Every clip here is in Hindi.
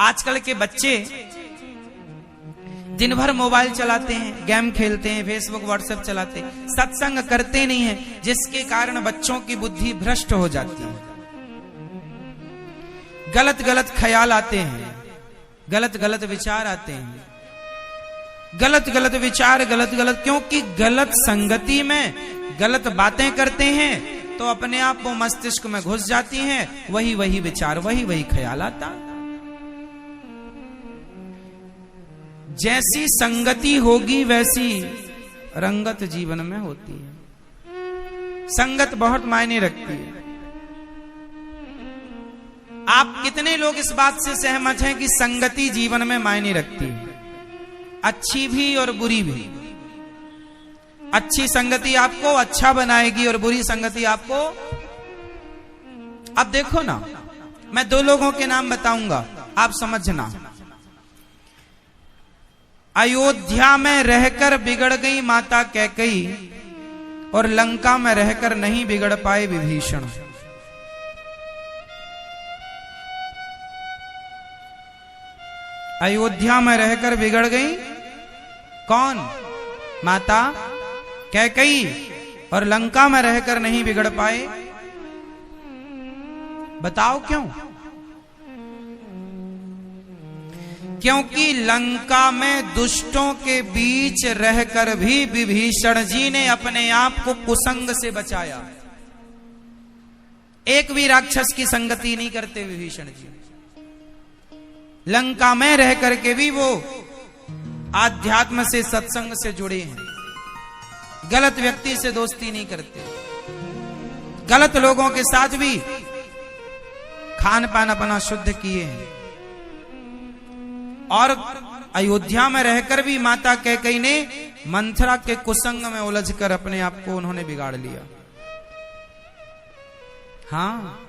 आजकल के बच्चे दिन भर मोबाइल चलाते हैं, गेम खेलते हैं, फेसबुक व्हाट्सएप चलाते हैं, सत्संग करते नहीं हैं, जिसके कारण बच्चों की बुद्धि भ्रष्ट हो जाती है। गलत गलत ख्याल आते हैं, गलत गलत विचार आते हैं, गलत गलत विचार, गलत गलत, क्योंकि गलत संगति में गलत बातें करते हैं तो अपने आप वो मस्तिष्क में घुस जाती हैं, वही वही विचार, वही वही ख्याल आता। जैसी संगति होगी वैसी रंगत जीवन में होती है। संगत बहुत मायने रखती है। आप कितने लोग इस बात से सहमत हैं कि संगति जीवन में मायने रखती है, अच्छी भी और बुरी भी। अच्छी संगति आपको अच्छा बनाएगी और बुरी संगति आपको, अब देखो ना, मैं दो लोगों के नाम बताऊंगा, आप समझना। अयोध्या में रहकर बिगड़ गई माता कैकेयी और लंका में रहकर नहीं बिगड़ पाए विभीषण। अयोध्या में रहकर बिगड़ गई कौन? माता कैकेयी, और लंका में रहकर नहीं बिगड़ पाए। बताओ क्यों? क्योंकि लंका में दुष्टों के बीच रहकर भी विभीषण जी ने अपने आप को कुसंग से बचाया। एक भी राक्षस की संगति नहीं करते विभीषण जी। लंका में रह करके भी वो आध्यात्म से, सत्संग से जुड़े हैं। गलत व्यक्ति से दोस्ती नहीं करते, गलत लोगों के साथ भी खान पान अपना शुद्ध किए हैं। और अयोध्या में रहकर भी माता कैकेयी ने मंथरा के कुसंग में उलझकर अपने आप को उन्होंने बिगाड़ लिया। हाँ,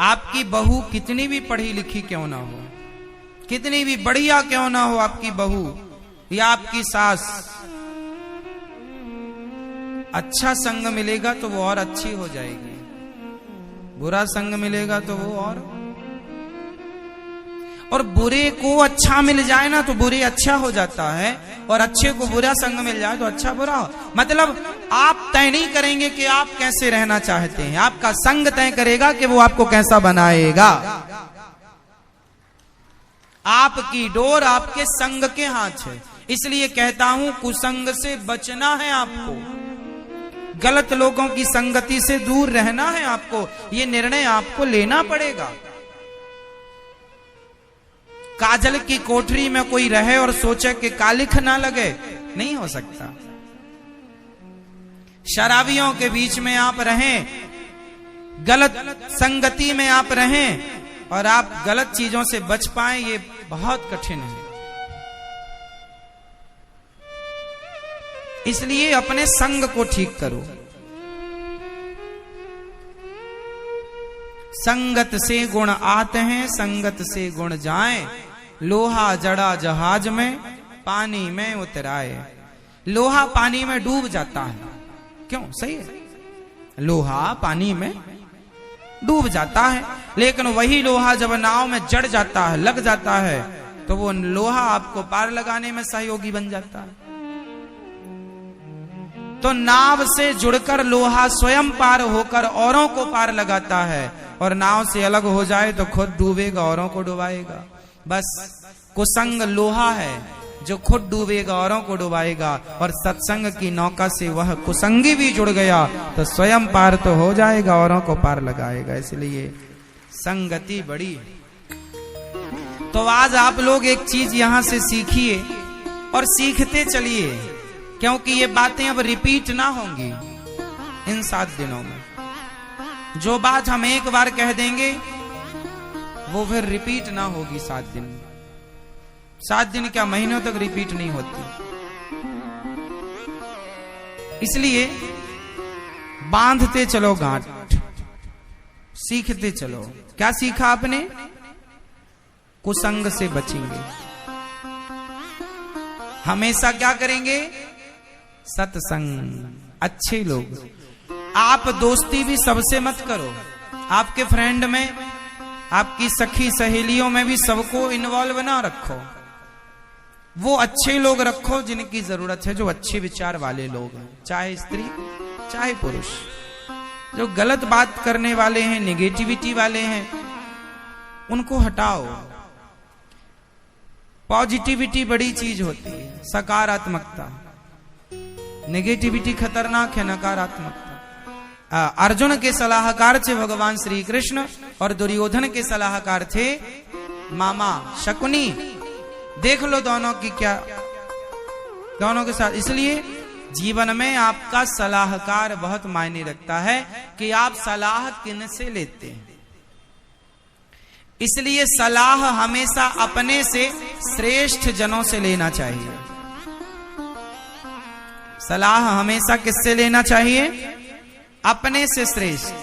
आपकी बहू कितनी भी पढ़ी लिखी क्यों ना हो, कितनी भी बढ़िया क्यों ना हो आपकी बहू या आपकी सास, अच्छा संग मिलेगा तो वो और अच्छी हो जाएगी, बुरा संग मिलेगा तो वो और बुरे को अच्छा मिल जाए ना तो बुरे अच्छा हो जाता है, और अच्छे को बुरा संग मिल जाए तो अच्छा बुरा हो। मतलब आप तय नहीं करेंगे कि आप कैसे रहना चाहते हैं, आपका संग तय करेगा कि वो आपको कैसा बनाएगा। आपकी डोर आपके संग के हाथ है। इसलिए कहता हूं, कुसंग से बचना है आपको, गलत लोगों की संगति से दूर रहना है आपको। ये निर्णय आपको लेना पड़ेगा। काजल की कोठरी में कोई रहे और सोचे कि कालिख ना लगे, नहीं हो सकता। शराबियों के बीच में आप रहें, गलत संगति में आप रहें और आप गलत चीजों से बच पाएं, ये बहुत कठिन है। इसलिए अपने संग को ठीक करो। संगत से गुण आते हैं, संगत से गुण जाएं। लोहा जड़ा जहाज में, पानी में उतराए। लोहा पानी में डूब जाता है, क्यों? सही है, लोहा पानी में डूब जाता है, लेकिन वही लोहा जब नाव में जड़ जाता है, लग जाता है, तो वो लोहा आपको पार लगाने में सहयोगी बन जाता है। तो नाव से जुड़कर लोहा स्वयं पार होकर औरों को पार लगाता है, और नाव से अलग हो जाए तो खुद डूबेगा, औरों को डुबाएगा। बस कुसंग लोहा है जो खुद डूबेगा, औरों को डुबाएगा। और सत्संग की नौका से वह कुसंगी भी जुड़ गया तो स्वयं पार तो हो जाएगा, औरों को पार लगाएगा। इसलिए संगति बड़ी। तो आज आप लोग एक चीज यहां से सीखिए और सीखते चलिए, क्योंकि ये बातें अब रिपीट ना होंगी इन 7 दिनों में। जो बात हम एक बार कह देंगे वो फिर रिपीट ना होगी 7 दिन। 7 दिन क्या, महीनों तक रिपीट नहीं होती। इसलिए बांधते चलो गांठ, सीखते चलो। क्या सीखा आपने? कुसंग से बचेंगे। हमेशा क्या करेंगे? सत्संग, अच्छे लोग। आप दोस्ती भी सबसे मत करो। आपके फ्रेंड में आपकी सखी सहेलियों में भी सबको इन्वॉल्व ना रखो, वो अच्छे लोग रखो जिनकी जरूरत है, जो अच्छे विचार वाले लोग हैं, चाहे स्त्री चाहे पुरुष। जो गलत बात करने वाले हैं, नेगेटिविटी वाले हैं, उनको हटाओ। पॉजिटिविटी बड़ी चीज होती है, सकारात्मकता। नेगेटिविटी खतरनाक है, नकारात्मकता। अर्जुन के सलाहकार थे भगवान श्री कृष्ण और दुर्योधन के सलाहकार थे मामा शकुनी। देख लो दोनों की क्या, दोनों के साथ। इसलिए जीवन में आपका सलाहकार बहुत मायने रखता है कि आप सलाह किन से लेते हैं। इसलिए सलाह हमेशा अपने से श्रेष्ठ जनों से लेना चाहिए। सलाह हमेशा किससे लेना चाहिए? अपने से श्रेष्ठ।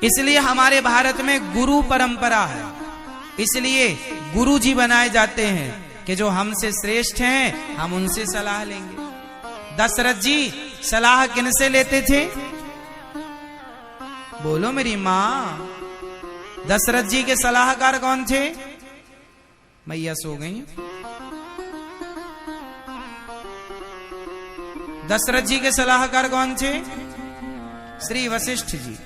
इसलिए हमारे भारत में गुरु परंपरा है, इसलिए गुरु जी बनाए जाते हैं कि जो हमसे श्रेष्ठ हैं हम उनसे सलाह लेंगे। दशरथ जी सलाह किनसे लेते थे? बोलो मेरी मां। दशरथ जी के सलाहकार कौन थे? मैया सो गई। दशरथ जी के सलाहकार कौन थे? श्री वशिष्ठ जी।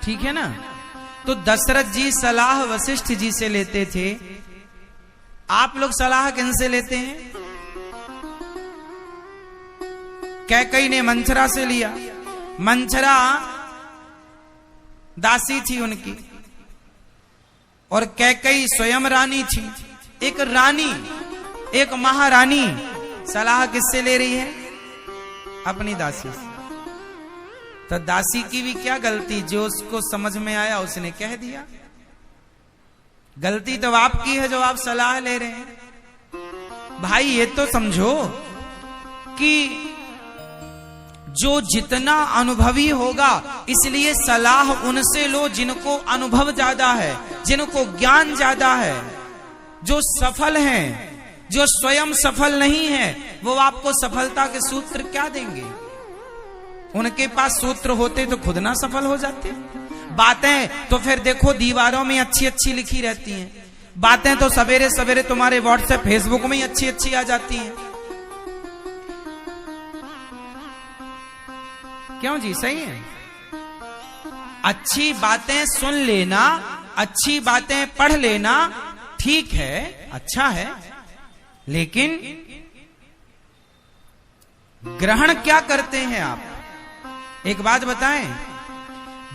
ठीक है ना? तो दशरथ जी सलाह वशिष्ठ जी से लेते थे। आप लोग सलाह किनसे लेते हैं? कैकई ने मंथरा से लिया। मंथरा दासी थी उनकी, और कैकई स्वयं रानी थी। एक रानी, एक महारानी सलाह किससे ले रही है? अपनी दासी से। तो दासी की भी क्या गलती, जो उसको समझ में आया उसने कह दिया। गलती तो आपकी है जो आप सलाह ले रहे हैं। भाई ये तो समझो कि जो जितना अनुभवी होगा, इसलिए सलाह उनसे लो जिनको अनुभव ज्यादा है, जिनको ज्ञान ज्यादा है, जो सफल हैं। जो स्वयं सफल नहीं है वो आपको सफलता के सूत्र क्या देंगे? उनके पास सूत्र होते तो खुद ना सफल हो जाते। बातें तो फिर देखो दीवारों में अच्छी अच्छी लिखी रहती हैं, बातें तो सवेरे सवेरे तुम्हारे व्हाट्सएप फेसबुक में ही अच्छी अच्छी आ जाती हैं। क्यों जी? सही है। अच्छी बातें सुन लेना, अच्छी बातें पढ़ लेना ठीक है, अच्छा है, लेकिन ग्रहण क्या करते हैं आप? एक बात बताएं,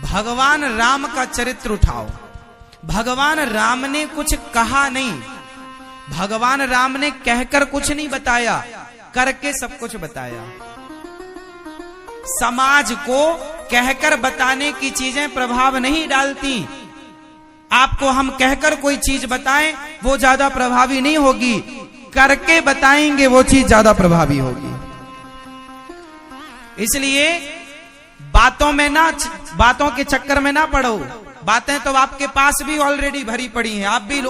भगवान राम का चरित्र उठाओ। भगवान राम ने कुछ कहा नहीं, भगवान राम ने कहकर कुछ नहीं बताया, करके सब कुछ बताया। समाज को कहकर बताने की चीजें प्रभाव नहीं डालती। आपको हम कहकर कोई चीज बताएं वो ज्यादा प्रभावी नहीं होगी, करके बताएंगे वो चीज ज्यादा प्रभावी होगी। इसलिए बातों में ना, बातों के चक्कर में ना पड़ो। बातें तो आपके पास भी ऑलरेडी भरी पड़ी हैं। आप भी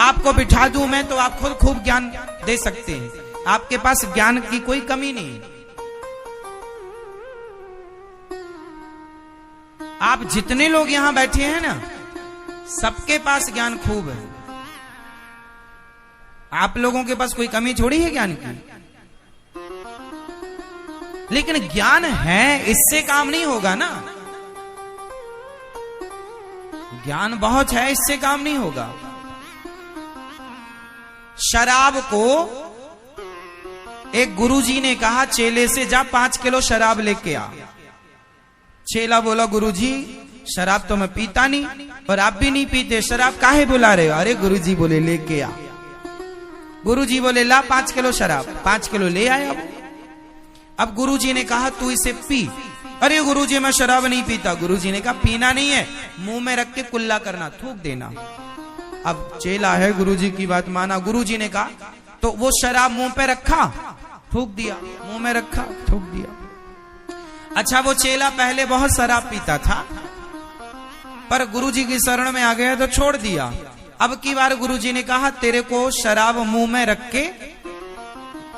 आपको बिठा दूं मैं तो आप खुद खूब ज्ञान दे सकते हैं। आपके पास ज्ञान की कोई कमी नहीं। आप जितने लोग यहां बैठे हैं ना, सबके पास ज्ञान खूब है। आप लोगों के पास कोई कमी थोड़ी है ज्ञान की। लेकिन ज्ञान है, इससे काम नहीं होगा ना। ज्ञान बहुत है, इससे काम नहीं होगा। शराब को एक गुरुजी ने कहा चेले से, जा 5 किलो शराब लेके आ। चेला बोला गुरुजी शराब तो मैं पीता नहीं और आप भी नहीं पीते, शराब काहे बुला रहे हो? अरे गुरुजी बोले लेके आ। गुरुजी बोले ला 5 किलो शराब। 5 किलो ले आया। अब गुरुजी ने कहा तू इसे पी। अरे गुरुजी मैं शराब नहीं पीता। गुरुजी ने कहा पीना नहीं है, मुंह में रख के कुल्ला करना, थूक देना। अब चेला है, गुरुजी की बात माना। गुरुजी ने कहा तो वो शराब मुंह पे रखा, थूक दिया, मुंह में रखा, थूक दिया। अच्छा वो चेला पहले बहुत शराब पीता था, पर गुरुजी की शरण में आ गया तो छोड़ दिया। अब की बार गुरुजी ने कहा तेरे को शराब मुंह में रख के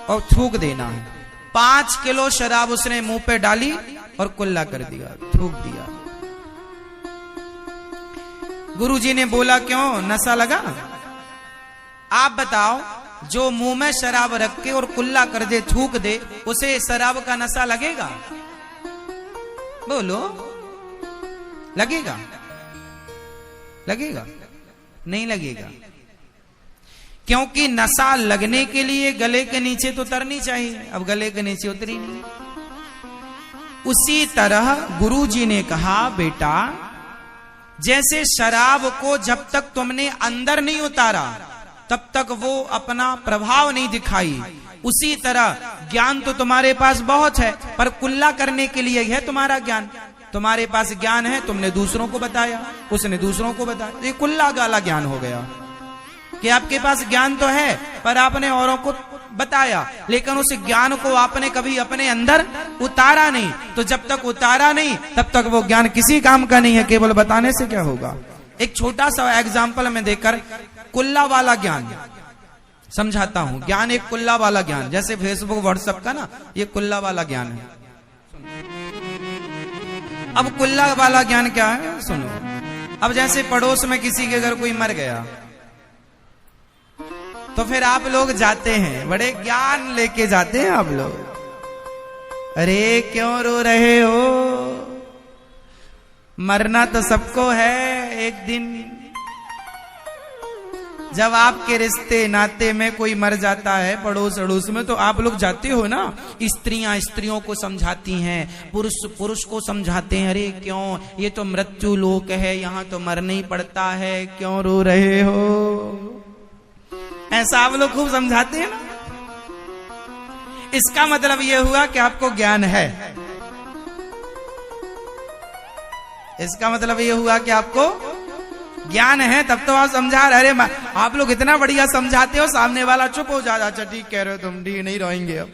और थूक देना है। 5 किलो शराब उसने मुंह पे डाली और कुल्ला कर दिया, थूक दिया। गुरुजी ने बोला क्यों, नशा लगा? आप बताओ, जो मुंह में शराब रख के और कुल्ला कर दे, थूक दे, उसे शराब का नशा लगेगा? बोलो, लगेगा? लगेगा? नहीं लगेगा, क्योंकि नशा लगने के लिए गले के नीचे तो उतरनी चाहिए। अब गले के नीचे उतरी नहीं। उसी तरह गुरुजी ने कहा, बेटा जैसे शराब को जब तक तुमने अंदर नहीं उतारा तब तक वो अपना प्रभाव नहीं दिखाई, उसी तरह ज्ञान तो तुम्हारे पास बहुत है, पर कुल्ला करने के लिए है तुम्हारा ज्ञान। तुम्हारे पास ज्ञान है, तुमने दूसरों को बताया, उसने दूसरों को बताया, ये कुल्ला गाला ज्ञान हो गया कि आपके पास ज्ञान तो है पर आपने औरों को बताया, लेकिन उस ज्ञान को आपने कभी अपने अंदर उतारा नहीं। तो जब तक उतारा नहीं तब तक वो ज्ञान किसी काम का नहीं है, केवल बताने से क्या होगा। एक छोटा सा एग्जाम्पल में देकर कुल्ला वाला ज्ञान समझाता हूं। ज्ञान एक कुल्ला वाला ज्ञान, जैसे फेसबुक व्हाट्सएप का ना, ये कुल्ला वाला ज्ञान है। अब कुल्ला वाला ज्ञान क्या है, सुनो। अब जैसे पड़ोस में किसी के घर कोई मर गया, तो फिर आप लोग जाते हैं, बड़े ज्ञान लेके जाते हैं आप लोग। अरे क्यों रो रहे हो, मरना तो सबको है एक दिन। जब आपके रिश्ते नाते में कोई मर जाता है पड़ोस अड़ोस में, तो आप लोग जाते हो ना, स्त्रियां स्त्रियों को समझाती हैं, पुरुष पुरुष को समझाते हैं, अरे क्यों, ये तो मृत्यु लोक है, यहाँ तो मरना ही पड़ता है, क्यों रो रहे हो। ऐसा आप लोग खूब समझाते हैं ना। इसका मतलब यह हुआ कि आपको ज्ञान है। इसका मतलब यह हुआ कि आपको ज्ञान है, तब तो आप समझा रहे। अरे आप लोग इतना बढ़िया समझाते हो, सामने वाला चुप हो जाता, अच्छा ठीक कह रहे हो तुम, ठीक नहीं रोएंगे अब।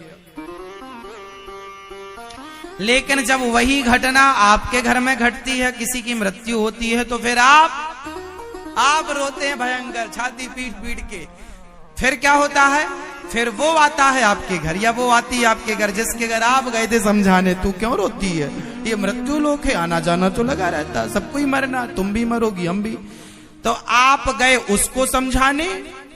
लेकिन जब वही घटना आपके घर में घटती है, किसी की मृत्यु होती है, तो फिर आप रोते हैं भयंकर, छाती पीट पीट के। फिर क्या होता है, फिर वो आता है आपके घर, या वो आती है आपके घर जिसके घर आप गए थे समझाने, तू क्यों रोती है, ये मृत्यु लोक है, आना जाना तो लगा रहता, सबको ही मरना, तुम भी मरोगी हम भी। तो आप गए उसको समझाने,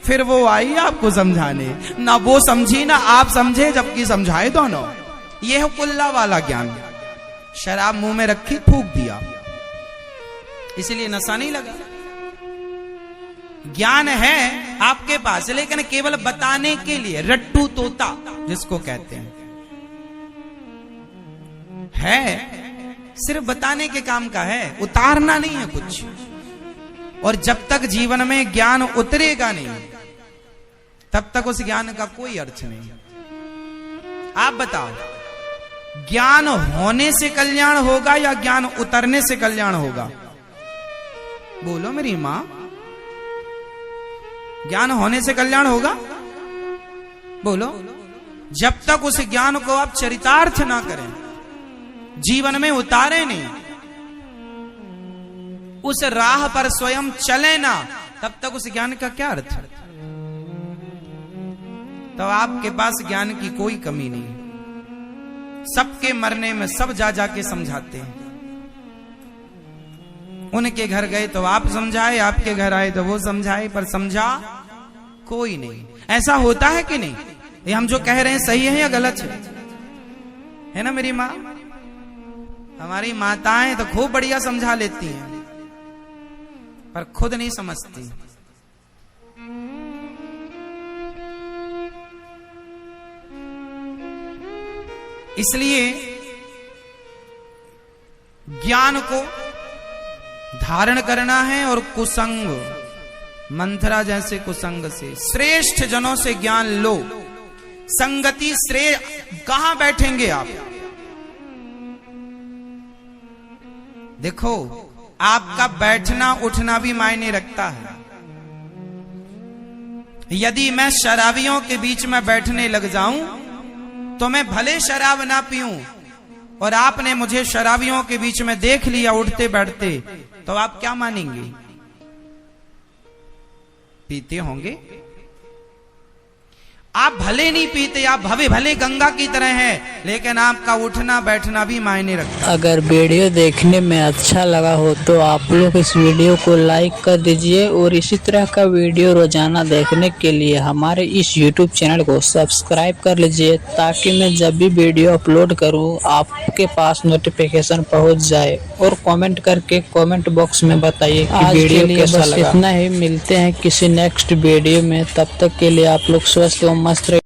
फिर वो आई आपको समझाने, ना वो समझी ना आप समझे, जबकि समझाए दोनों। ये है कुल्ला वाला ज्ञान। शराब मुंह में रखी, थूक दिया, इसलिए नशा नहीं लगा। ज्ञान है आपके पास, लेकिन केवल बताने के लिए, रट्टू तोता जिसको कहते हैं, है सिर्फ बताने के काम का है, उतारना नहीं है कुछ। और जब तक जीवन में ज्ञान उतरेगा नहीं, तब तक उस ज्ञान का कोई अर्थ नहीं। आप बताओ, ज्ञान होने से कल्याण होगा या ज्ञान उतरने से कल्याण होगा? बोलो मेरी मां, ज्ञान होने से कल्याण होगा? बोलो। जब तक उस ज्ञान को आप चरितार्थ ना करें, जीवन में उतारे नहीं, उस राह पर स्वयं चले ना, तब तक उस ज्ञान का क्या अर्थ है? तो आपके पास ज्ञान की कोई कमी नहीं। सबके मरने में सब जा जाके समझाते हैं। उनके घर गए तो आप समझाए, आपके घर आए तो वो समझाए, पर समझा कोई नहीं। ऐसा होता है कि नहीं? ये हम जो कह रहे हैं सही है या गलत है ना मेरी माँ? हमारी माताएं तो खूब बढ़िया समझा लेती हैं, पर खुद नहीं समझती। इसलिए ज्ञान को धारण करना है, और कुसंग, मंथरा जैसे कुसंग से, श्रेष्ठ जनों से ज्ञान लो। संगति श्रेष्ठ, कहां बैठेंगे आप? देखो, आपका बैठना उठना भी मायने रखता है। यदि मैं शराबियों के बीच में बैठने लग जाऊं, तो मैं भले शराब ना पीऊं, और आपने मुझे शराबियों के बीच में देख लिया उठते बैठते, तो आप क्या मानेंगे? पीते होंगे। आप भले नहीं पीते, आप भले गंगा की तरह हैं, लेकिन आपका उठना बैठना भी मायने रखता है। अगर वीडियो देखने में अच्छा लगा हो तो आप लोग इस वीडियो को लाइक कर दीजिए और इसी तरह का वीडियो रोजाना देखने के लिए हमारे इस YouTube चैनल को सब्सक्राइब कर लीजिए, ताकि मैं जब भी वीडियो अपलोड करूं आपके पास नोटिफिकेशन पहुंच जाए। और कमेंट करके कमेंट बॉक्स में बताइए कि वीडियो कैसा लगा। इतना ही, मिलते हैं किसी नेक्स्ट वीडियो में, तब तक के लिए आप लोग स्वस्थ एवं मस्त रहिए।